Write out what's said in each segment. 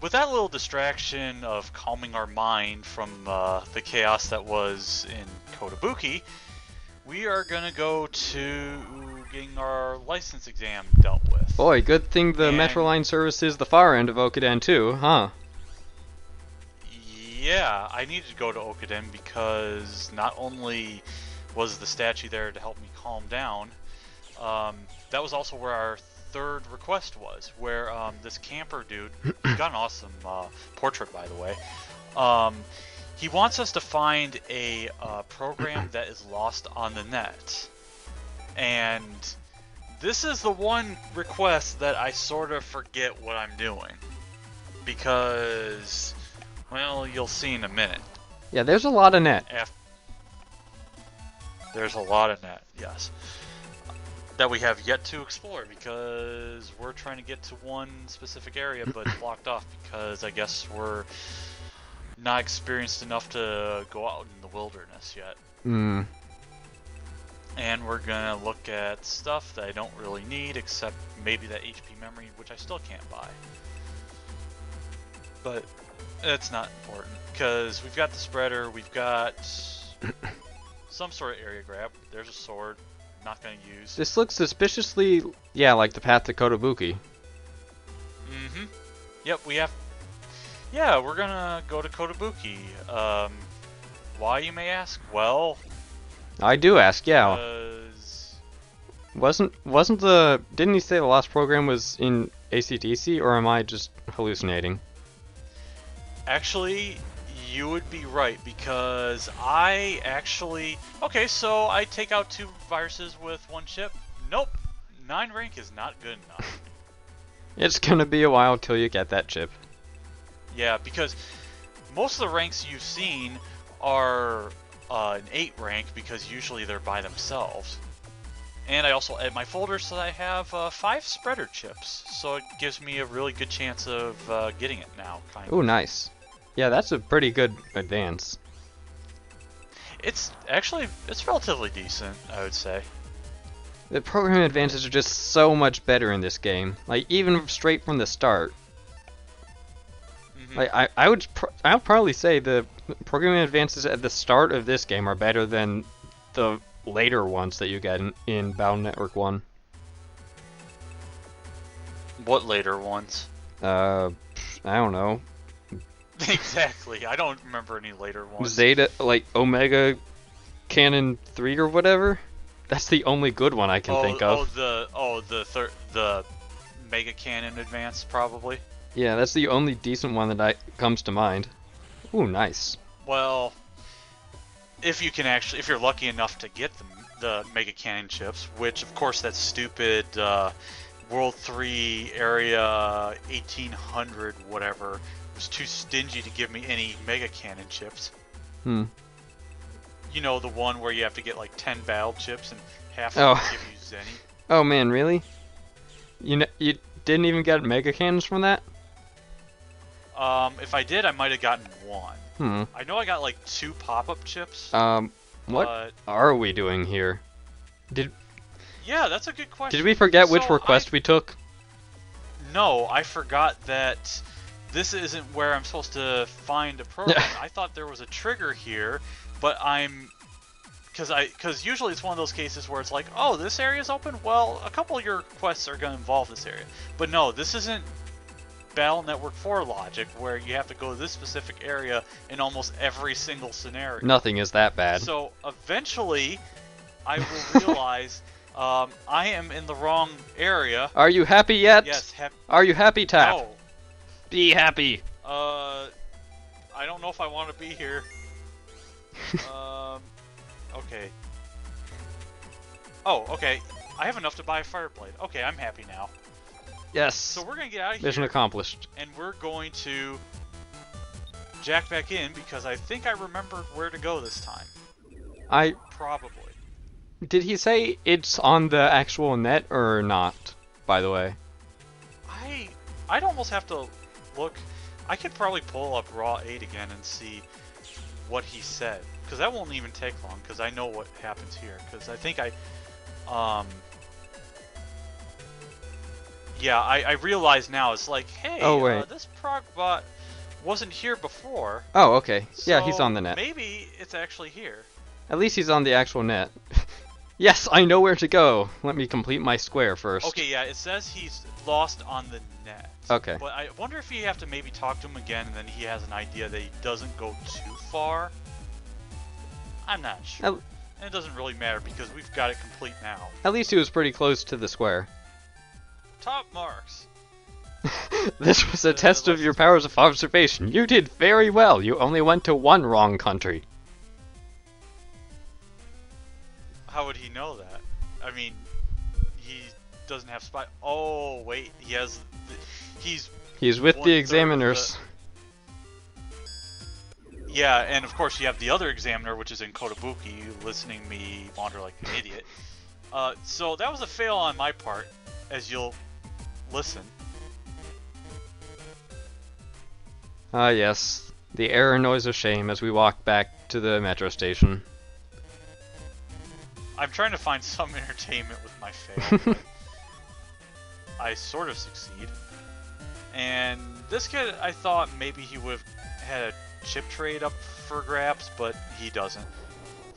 With that little distraction of calming our mind from the chaos that was in Kotobuki, we are gonna go to getting our license exam dealt with. Boy, good thing the Metro And Line service is the far end of Okuden too, huh? yeah, I needed to go to Okuden because not only was the statue there to help me calm down, um, that was also where our third request was, where this camper dude, he's got an awesome portrait by the way, um, he wants us to find a program that is lost on the net. And this is the one request that I sort of forget what I'm doing. Because, well, you'll see in a minute. Yeah, there's a lot of net. There's a lot of net, yes. That we have yet to explore because we're trying to get to one specific area, but it's blocked off because I guess we're not experienced enough to go out in the wilderness yet. Hmm. And we're gonna look at stuff that I don't really need, except maybe that HP memory, which I still can't buy. But it's not important, because we've got the spreader, we've got some sort of area grab. There's a sword, not gonna use. This looks suspiciously, yeah, like the path to Kotobuki. Mm-hmm. Yep, we have... Yeah, we're gonna go to Kotobuki. Why, you may ask? Well... I do ask, yeah. Didn't he say the last program was in ACDC, or am I just hallucinating? Actually, you would be right, because I actually... Okay, so I take out 2 viruses with 1 chip. Nope, 9 rank is not good enough. It's gonna be a while till you get that chip. Yeah, because most of the ranks you've seen are an 8 rank, because usually they're by themselves. And I also add my folder so that I have 5 spreader chips, so it gives me a really good chance of getting it now, kind of. Ooh, nice. Yeah, that's a pretty good advance. It's relatively decent, I would say. The program advances are just so much better in this game. Like, even straight from the start. Mm-hmm. Like, I'll probably say the programming advances at the start of this game are better than the later ones that you get in Battle Network 1. What later ones? I don't know. Exactly, I don't remember any later ones. Zeta, like Omega Cannon 3 or whatever? That's the only good one I can think of. The Mega Cannon Advance, probably. Yeah, that's the only decent one that comes to mind. Ooh, nice. Well, if you're lucky enough to get the Mega Cannon chips, which of course that stupid World 3 Area 1800 whatever was too stingy to give me any Mega Cannon chips. Hmm. You know, the one where you have to get like 10 battle chips and half of them give you Zenny. Oh man, really? You didn't even get Mega Cannons from that? If I did, I might have gotten 1. Hmm. I know I got like 2 pop-up chips. What are we doing here? Yeah, that's a good question. Did we forget which request we took? No, I forgot that this isn't where I'm supposed to find a program. I thought there was a trigger here, but because usually it's one of those cases where it's like, oh, this area's open? Well, a couple of your quests are going to involve this area. But no, this isn't Battle Network 4 logic, where you have to go to this specific area in almost every single scenario. Nothing is that bad. So eventually, I will realize I am in the wrong area. Are you happy yet? Yes, Are you happy, Tap? No. Be happy. I don't know if I want to be here. Okay. Oh, okay. I have enough to buy a Fireblade. Okay, I'm happy now. Yes. So we're gonna get out of Mission here. accomplished. And we're going to jack back in because I think I remember where to go this time. Probably. Did he say it's on the actual net or not, by the way? I'd almost have to look. I could probably pull up Raw 8 again and see what he said. Because that won't even take long, because I know what happens here. Because I think Yeah, I realize now, it's like, hey, Oh, wait. this Progbot wasn't here before, Oh, okay. Yeah, he's on so the net. maybe it's actually here. At least he's on the actual net. Yes, I know where to go. Let me complete my square first. Okay, yeah, it says he's lost on the net. Okay. But I wonder if you have to maybe talk to him again, and then he has an idea that he doesn't go too far. I'm not sure. And it doesn't really matter because we've got it complete now. At least he was pretty close to the square. Top marks. This was a test of your powers of observation. You did very well. You only went to one wrong country. How would he know that? I mean, he doesn't have spy. Oh wait, he has. He's with the examiners. Yeah, and of course you have the other examiner, which is in Kotobuki, listening to me wander like an idiot. So that was a fail on my part, as you'll listen. Ah, yes. The error noise of shame as we walk back to the metro station. I'm trying to find some entertainment with my fail, but I sort of succeed. And this kid, I thought maybe he would have had a chip trade up for grabs, but he doesn't.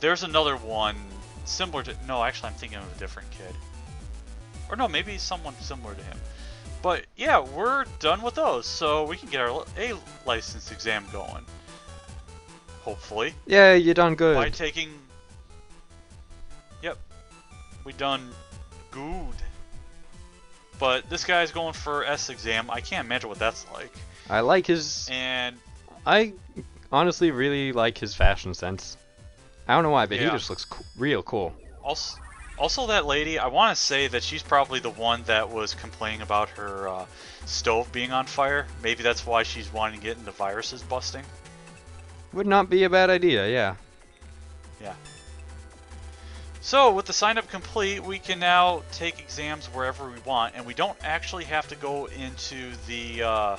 There's another one similar to... No, actually I'm thinking of a different kid. Or no, maybe someone similar to him. But yeah, we're done with those, so we can get our A license exam going. Hopefully. Yeah, you done good. By taking... Yep. We done good. But this guy's going for S exam. I can't imagine what that's like. I like his... And... I honestly really like his fashion sense. I don't know why, but he just looks real cool. Also, that lady, I want to say that she's probably the one that was complaining about her stove being on fire. Maybe that's why she's wanting to get into viruses busting. Would not be a bad idea, yeah. Yeah. So, with the sign up complete, we can now take exams wherever we want, and we don't actually have to go into the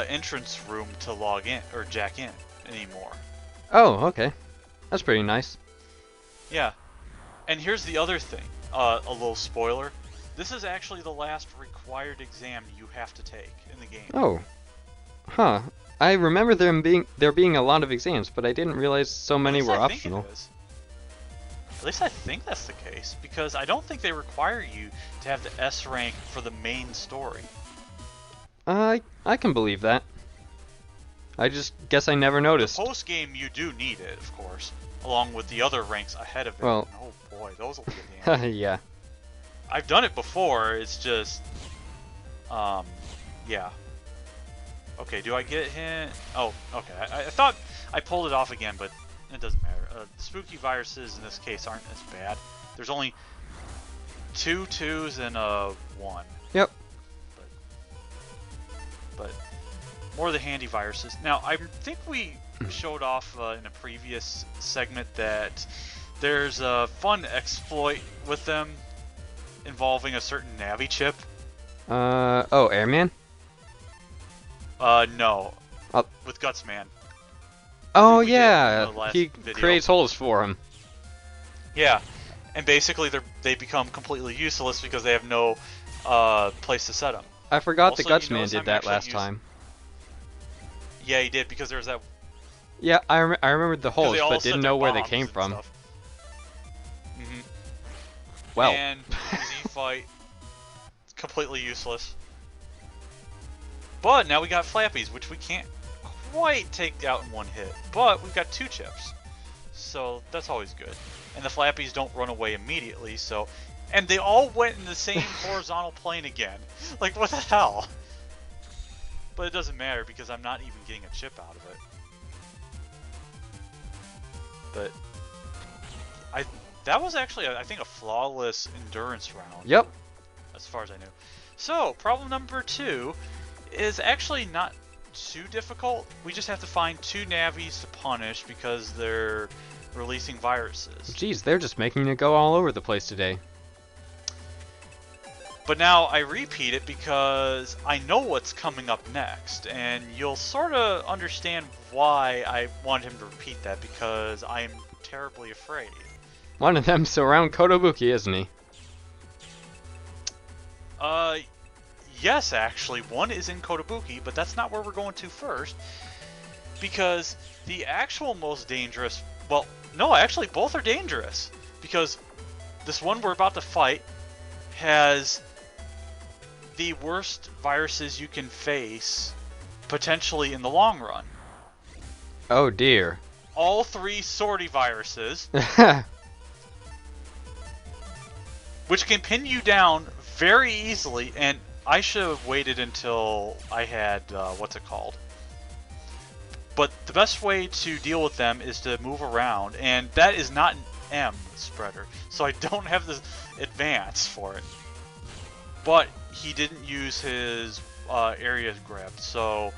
entrance room to log in, or jack in, anymore. Oh, okay. That's pretty nice. Yeah. And here's the other thing, a little spoiler. This is actually the last required exam you have to take in the game. Oh. Huh. I remember there being a lot of exams, but I didn't realize so many were optional. At least I think that's the case, because I don't think they require you to have the S rank for the main story. I can believe that. I just guess I never noticed. Post game, you do need it, of course, along with the other ranks ahead of it. Well, oh boy, those will be a damn. Yeah. I've done it before. It's just, yeah. Okay, do I get him? Oh, okay. I thought I pulled it off again, but it doesn't matter. The spooky viruses in this case aren't as bad. There's only 2 2s and a 1. Yep. But more of the handy viruses. Now, I think we showed off in a previous segment that there's a fun exploit with them involving a certain Navi chip. Oh, Airman? No. With Gutsman. Oh, yeah. He creates holes for him. Yeah. And basically they become completely useless because they have no place to set them. I forgot the Gutsman did that last time. Yeah, he did, because there was that... Yeah, I remembered the holes, but didn't know where they came from. Mm-hmm. Well. And easy fight. It's completely useless. But now we got Flappies, which we can't quite take out in one hit. But we've got 2 chips. So that's always good. And the Flappies don't run away immediately, so... And they all went in the same horizontal plane again. Like, what the hell? But it doesn't matter because I'm not even getting a chip out of it. But that was actually, I think, a flawless endurance round. Yep. As far as I knew. So, problem number 2 is actually not too difficult. We just have to find 2 navies to punish because they're releasing viruses. Jeez, they're just making it go all over the place today. But now I repeat it because I know what's coming up next, and you'll sort of understand why I wanted him to repeat that, because I'm terribly afraid. One of them's around Kotobuki, isn't he? yes, actually, one is in Kotobuki, but that's not where we're going to first. Because the actual most dangerous... Well, no, actually, both are dangerous. Because this one we're about to fight has the worst viruses you can face, potentially in the long run. Oh dear. All 3 sortie viruses, which can pin you down very easily, and I should have waited until I had, what's it called? But the best way to deal with them is to move around, and that is not an M spreader, so I don't have the advance for it. But he didn't use his area grab, so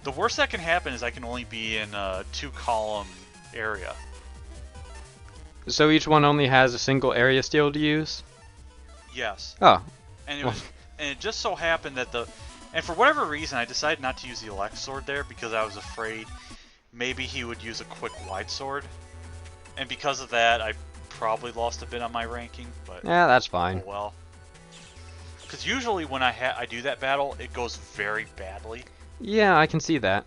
the worst that can happen is I can only be in a 2-column area. So each one only has a single area steal to use? Yes. Oh. And it just so happened that and for whatever reason I decided not to use the Elect Sword there because I was afraid maybe he would use a quick wide sword. And because of that I probably lost a bit on my ranking, but Yeah, that's fine. oh well. Because usually when I do that battle, it goes very badly. Yeah, I can see that.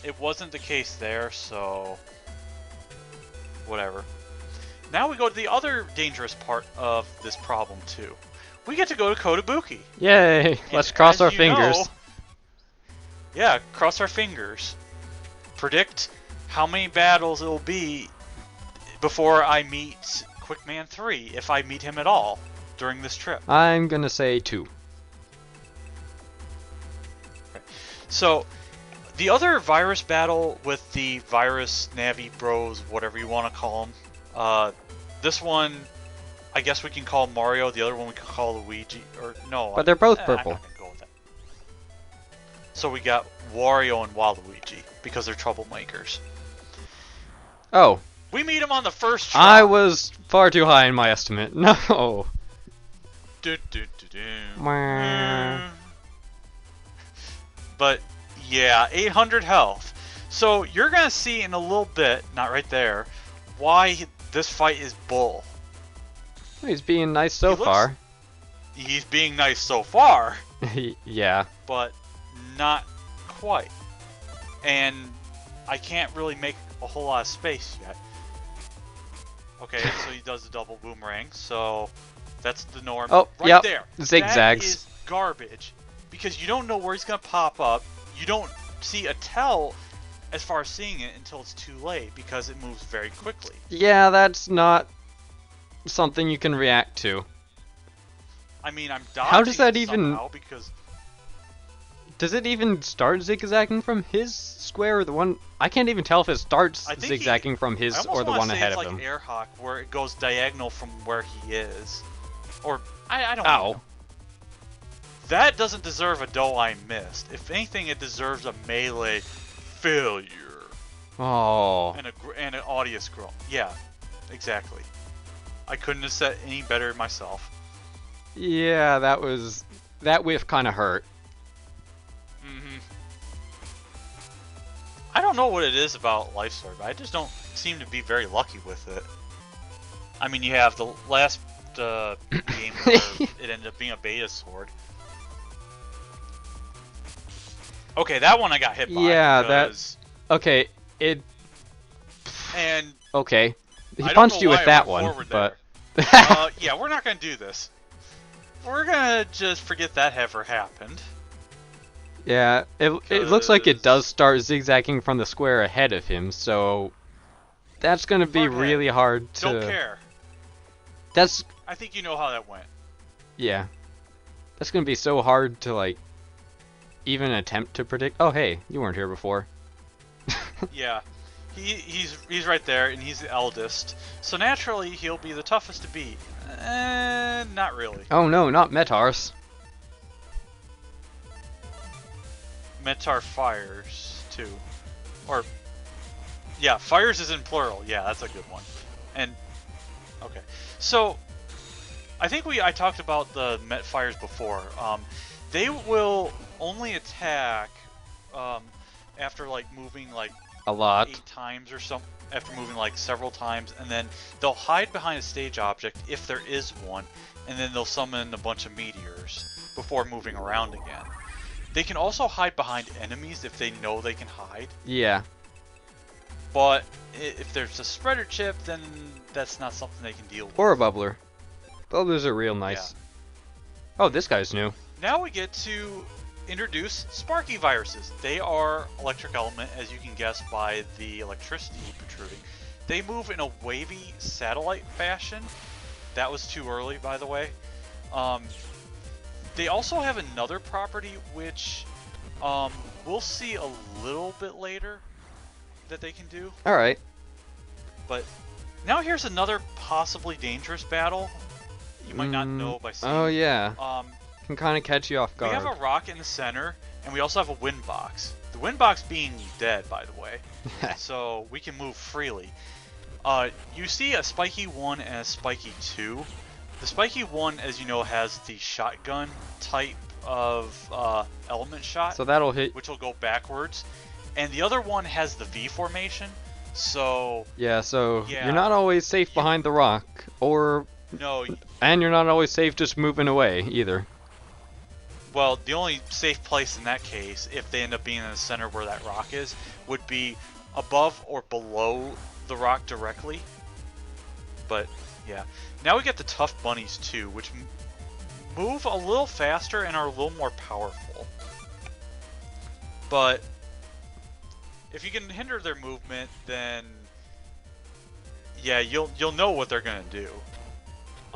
It wasn't the case there, so whatever. Now we go to the other dangerous part of this problem too. We get to go to Kotobuki. Yay! Let's cross our fingers. Yeah, cross our fingers. Predict how many battles it will be before I meet Quickman 3, if I meet him at all during this trip. I'm gonna say 2. So, the other virus battle with the virus Navi Bros, whatever you want to call them, this one, I guess we can call Mario. The other one we can call Luigi, or no. But they're both I'm purple. not gonna go with that. So we got Wario and Waluigi because they're troublemakers. Oh. We meet him on the first try. I was far too high in my estimate. No. Mwah. But yeah, 800 health. So you're gonna see in a little bit, not right there, why this fight is bull. He's being nice so far. He's being nice so far, Yeah. but not quite. And I can't really make a whole lot of space yet. Okay, so he does the double boomerang, so that's the norm. Oh, right yep. there. Zigzags. That is garbage. Because you don't know where he's going to pop up. You don't see a tell as far as seeing it until it's too late because it moves very quickly. Yeah, that's not something you can react to. I mean, I'm dodging How does that even... somehow because... Does it even start zigzagging from his square or the one... I can't even tell if it starts zigzagging from his or the one ahead of him. I almost want to say it's like Air Hawk, where it goes diagonal from where he is. Or, I don't Ow. know. That doesn't deserve a dough I missed. If anything, it deserves a melee failure. Oh. And an audience groan. Yeah, exactly. I couldn't have said any better myself. Yeah, that whiff kind of hurt. I don't know what it is about Life Sword, but I just don't seem to be very lucky with it. I mean, you have the last game where it ended up being a beta sword. Okay, that one I got hit by. Yeah, because... Okay, it... And... Okay. He punched you with that one, but... yeah, we're not going to do this. We're going to just forget that ever happened. Yeah, it looks like it does start zigzagging from the square ahead of him, so... That's going to be really hard to... Don't care. I think you know how that went. Yeah. That's going to be so hard to, like, even attempt to predict. Oh, hey, you weren't here before. Yeah. He's right there, and he's the eldest. So naturally, he'll be the toughest to beat. Not really. Oh no, not Metars. Metar fires, too. Or, yeah, fires is in plural. Yeah, that's a good one. And, okay. So, I think I talked about the Met fires before. They will only attack after, like, moving, like, a lot. 8 times or something. After moving, like, several times. And then they'll hide behind a stage object, if there is one. And then they'll summon a bunch of meteors. before moving around again. They can also hide behind enemies if they know they can hide. Yeah. But if there's a spreader chip, then that's not something they can deal with. Or a bubbler. Bubblers are real nice. Yeah. Oh, this guy's new. Now we get to introduce Sparky viruses. They are electric element, as you can guess by the electricity protruding. They move in a wavy satellite fashion. That was too early, by the way. They also have another property which we'll see a little bit later that they can do. Alright. But now here's another possibly dangerous battle. You might not know by seeing. Oh yeah. Can kind of catch you off guard. We have a rock in the center, and we also have a wind box. The wind box being dead, by the way, so we can move freely. You see a spiky 1 and a spiky 2. The spiky 1, as you know, has the shotgun type of element shot, So that'll hit. which will go backwards, and the other one has the V formation. So Yeah, so Yeah. you're not always safe behind the rock, no, and you're not always safe just moving away either. well, the only safe place in that case, if they end up being in the center where that rock is, would be above or below the rock directly. But yeah, now we get the tough bunnies too, which move a little faster and are a little more powerful. But if you can hinder their movement, then yeah, you'll know what they're gonna do.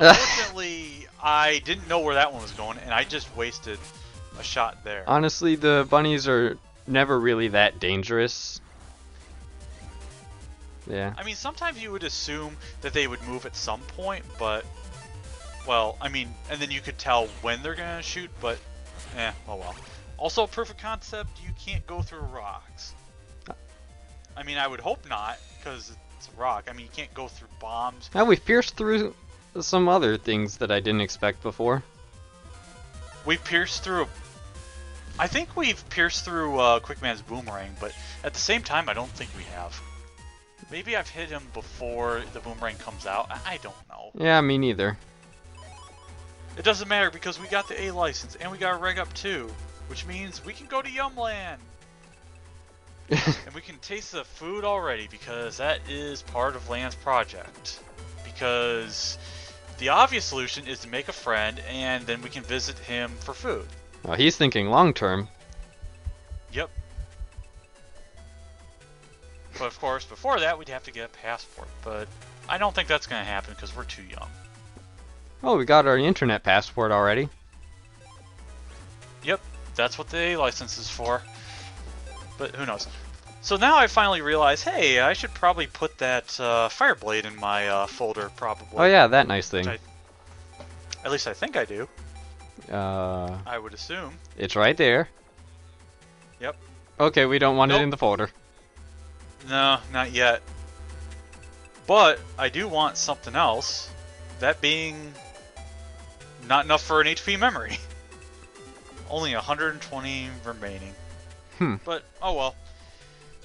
Unfortunately, I didn't know where that one was going, and I just wasted a shot there. Honestly, the bunnies are never really that dangerous. Yeah. I mean, sometimes you would assume that they would move at some point, but, well, I mean, and then you could tell when they're gonna shoot, but, oh well. Also, proof of concept, you can't go through rocks. I mean, I would hope not, because it's a rock. I mean, you can't go through bombs. Now we've pierced through some other things that I didn't expect before. We pierced through. I think we've pierced through Quickman's boomerang, but at the same time, I don't think we have. Maybe I've hit him before the boomerang comes out. I don't know. Yeah, me neither. It doesn't matter because we got the A license and we got a reg up too, which means we can go to Yumland. And we can taste the food already because that is part of Land's project. Because the obvious solution is to make a friend and then we can visit him for food. Well, he's thinking long term. Yep. But of course, before that, we'd have to get a passport. But I don't think that's going to happen because we're too young. Oh, we got our internet passport already. Yep, that's what the A license is for. But who knows? So now I finally realize, hey, I should probably put that Fireblade in my folder, probably. Oh yeah, that nice thing. At least I think I do. I would assume. It's right there. Yep. Okay, we don't want it Nope. in the folder. No, not yet. But I do want something else. That being not enough for an HP memory. Only 120 remaining. But, oh well.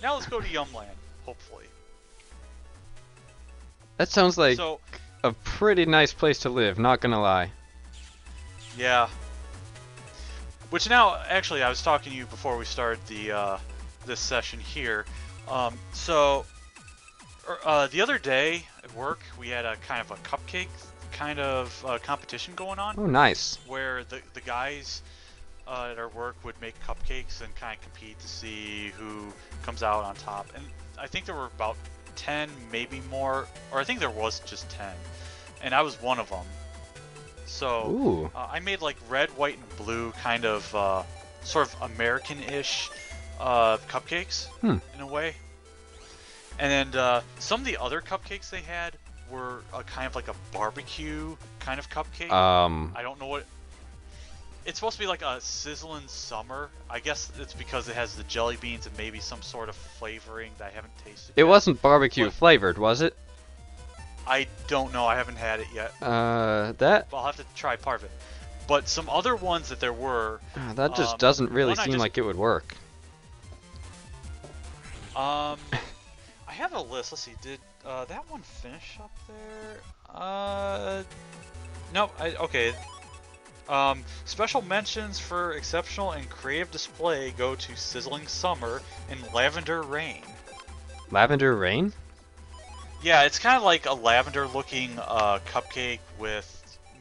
Now let's go to Yumland, hopefully. That sounds like So, a pretty nice place to live, not gonna lie. yeah. Which now, actually, I was talking to you before we started the this session here. The other day at work, we had a kind of a cupcake kind of competition going on. Oh, nice. Where the guys at our work would make cupcakes and kind of compete to see who comes out on top. And I think there were about 10, maybe more, or I think there was just 10. And I was one of them. So I made like red, white, and blue kind of sort of American-ish cupcakes in a way. And then some of the other cupcakes they had were kind of like a barbecue kind of cupcake. I don't know what... It's supposed to be like a sizzling summer. I guess it's because it has the jelly beans and maybe some sort of flavoring that I haven't tasted It yet. wasn't barbecue flavored, was it? I don't know. I haven't had it yet. That I'll have to try part of it. But some other ones that there were... that just doesn't really one seem like it would work. I have a list. Let's see. Did that one finish up there? No. Okay. Special mentions for exceptional and creative display go to Sizzling Summer and Lavender Rain. Lavender Rain? Yeah, it's kind of like a lavender-looking cupcake with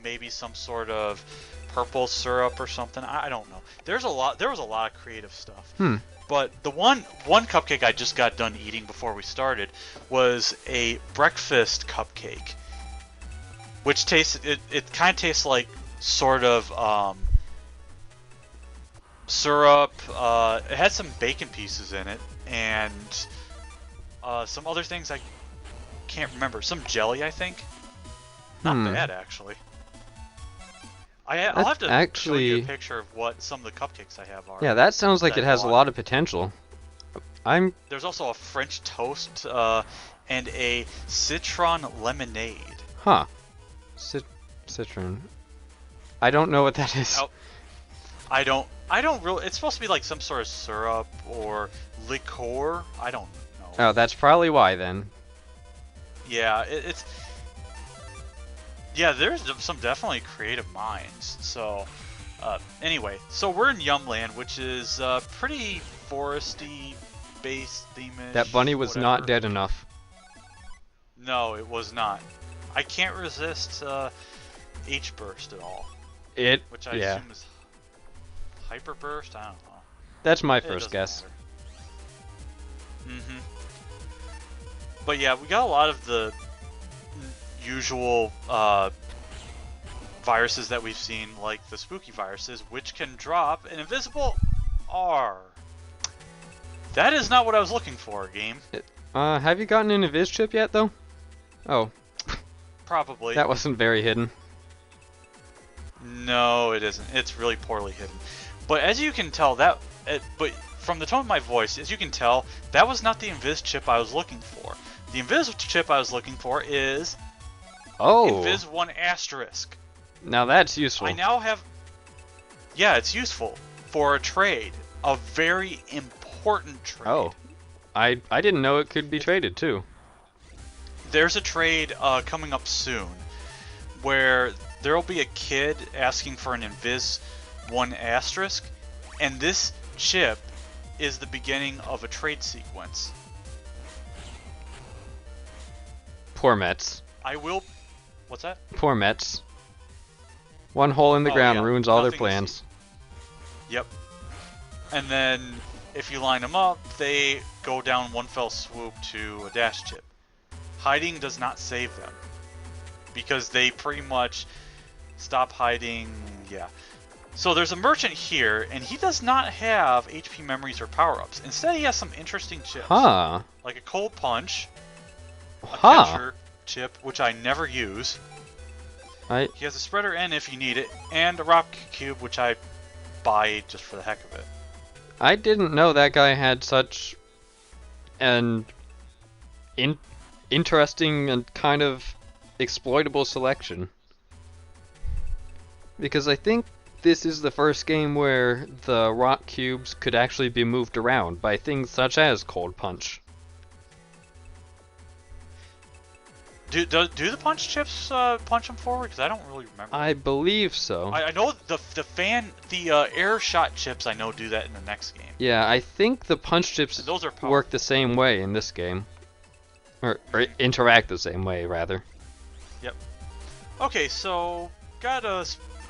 maybe some sort of purple syrup or something. I don't know. There's a lot. There was a lot of creative stuff. Hmm. But the one cupcake I just got done eating before we started was a breakfast cupcake, which tastes it kind of tastes like sort of syrup. It had some bacon pieces in it and some other things I can't remember. Some jelly, I think. Not bad, actually. I'll have to show you a picture of what some of the cupcakes I have are. Yeah, that sounds like it has a lot of potential. There's also a French toast and a citron lemonade. Huh. Citron. I don't know what that is. Oh, I don't really. It's supposed to be like some sort of syrup or liqueur. I don't know. Oh, that's probably why then. Yeah, it's. Yeah, there's some definitely creative minds. So, anyway, so we're in Yumland, which is pretty foresty based theme-ish. That bunny was not dead enough. No, it was not. I can't resist H-burst at all. Which I assume is hyper burst. I don't know. That's my first guess. But yeah, we got a lot of the usual viruses that we've seen, like the spooky viruses, which can drop an invisible R. That is not what I was looking for, game. Have you gotten an Invis chip yet, though? Oh. Probably. That wasn't very hidden. No, it isn't. It's really poorly hidden. But as you can tell, but from the tone of my voice, as you can tell, that was not the Invis chip I was looking for. The Invis chip I was looking for is Invis 1 asterisk. Now that's useful. I now have... Yeah, it's useful for a trade. A very important trade. Oh. I didn't know it could be traded, too. There's a trade coming up soon where there will be a kid asking for an Invis 1 asterisk, and this chip is the beginning of a trade sequence. Poor Mets. What's that? Poor Mets. One hole in the ground ruins all their plans. Yep. And then, if you line them up, they go down one fell swoop to a dash chip. Hiding does not save them, because they pretty much stop hiding, yeah. So there's a merchant here, and he does not have HP memories or power-ups. Instead, he has some interesting chips. Huh. Like a cold punch, a catcher chip, which I never use. He has a spreader N if you need it, and a rock cube, which I buy just for the heck of it. I didn't know that guy had such an interesting and kind of exploitable selection. Because I think this is the first game where the rock cubes could actually be moved around by things such as Cold Punch. Do the punch chips punch them forward? Because I don't really remember. I believe so. I know the air shot chips I know do that in the next game. Yeah, I think the punch chips work the same way in this game. Or interact the same way, rather. Yep. Okay, so got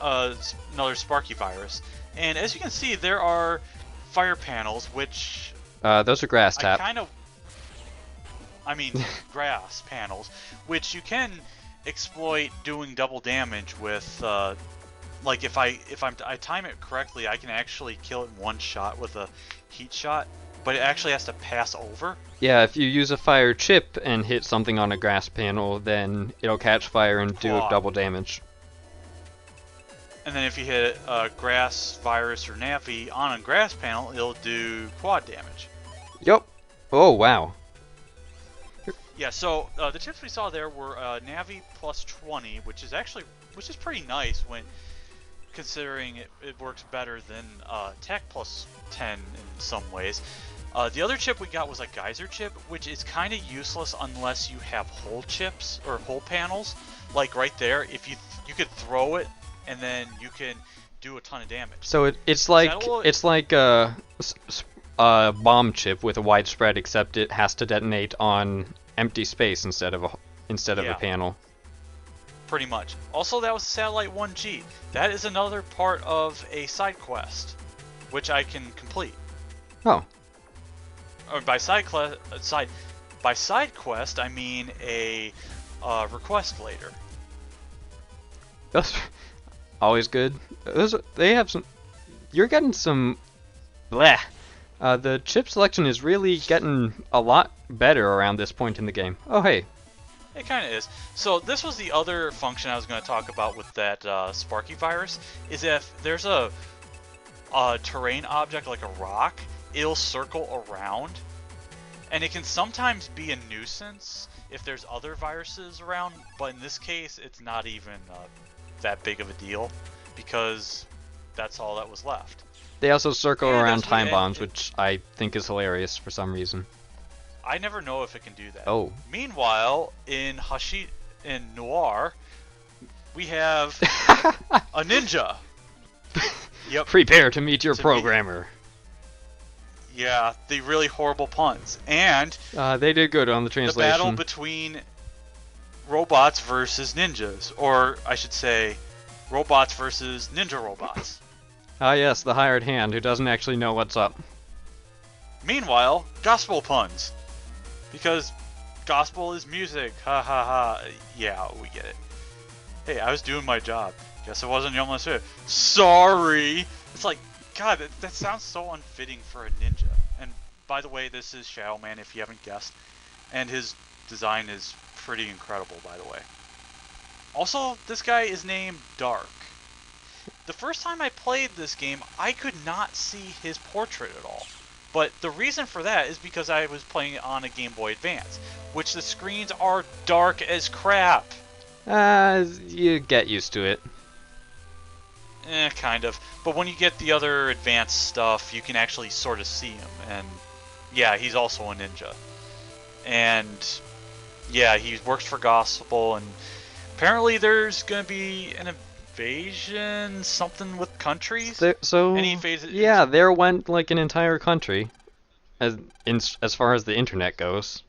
another Sparky virus. And as you can see, there are fire panels, which... those are grass tap. grass panels, which you can exploit doing double damage with, like if I time it correctly, I can actually kill it in one shot with a heat shot, but it actually has to pass over. Yeah, if you use a fire chip and hit something on a grass panel, then it'll catch fire and do double damage. And then if you hit a grass virus or Navi on a grass panel, it'll do quad damage. Yep. Oh, wow. Yeah, so the chips we saw there were Navi plus 20, which is pretty nice when considering it works better than Tech plus 10 in some ways. The other chip we got was a Geyser chip, which is kind of useless unless you have hole chips or hole panels. Like right there, if you could throw it and then you can do a ton of damage. So Satellite, it's like a bomb chip with a wide spread, except it has to detonate on empty space instead of a yeah, panel. pretty much. Also, that was Satellite 1G. That is another part of a side quest, which I can complete. Oh, Or by side quest, I mean a request later. that's always good. They have some. You're getting some. Bleh. The chip selection is really getting a lot better around this point in the game. Oh hey, It kind of is. So this was the other function I was going to talk about with that Sparky virus, is if there's a terrain object like a rock, it'll circle around, and it can sometimes be a nuisance if there's other viruses around, but in this case it's not even that big of a deal, because that's all that was left. they also circle And around that's what, time and bombs, which I think is hilarious for some reason. I never know if it can do that. Oh. Meanwhile, in Noir, we have a ninja. Yep. Prepare to meet your To meet- programmer. Yeah, the really horrible puns. And They did good on the the battle translation. between robots versus ninjas. Or, I should say, robots versus ninja robots. Ah yes, the hired hand who doesn't actually know what's up. Meanwhile, gospel puns. Because gospel is music. Ha ha ha. Yeah, we get it. Hey, I was doing my job. Guess it wasn't your almost Sorry. It's like, God, that sounds so unfitting for a ninja. And by the way, this is Shadow Man, if you haven't guessed. And his design is pretty incredible, by the way. Also, this guy is named Dark. The first time I played this game, I could not see his portrait at all. But the reason for that is because I was playing it on a Game Boy Advance, which the screens are dark as crap. You get used to it. Kind of. But when you get the other advanced stuff, you can actually sort of see him. And yeah, he's also a ninja. And yeah, he works for Gospel, and apparently there's going to be an invasion, something with countries. Any phase? Yeah, there went like an entire country, as far as the internet goes.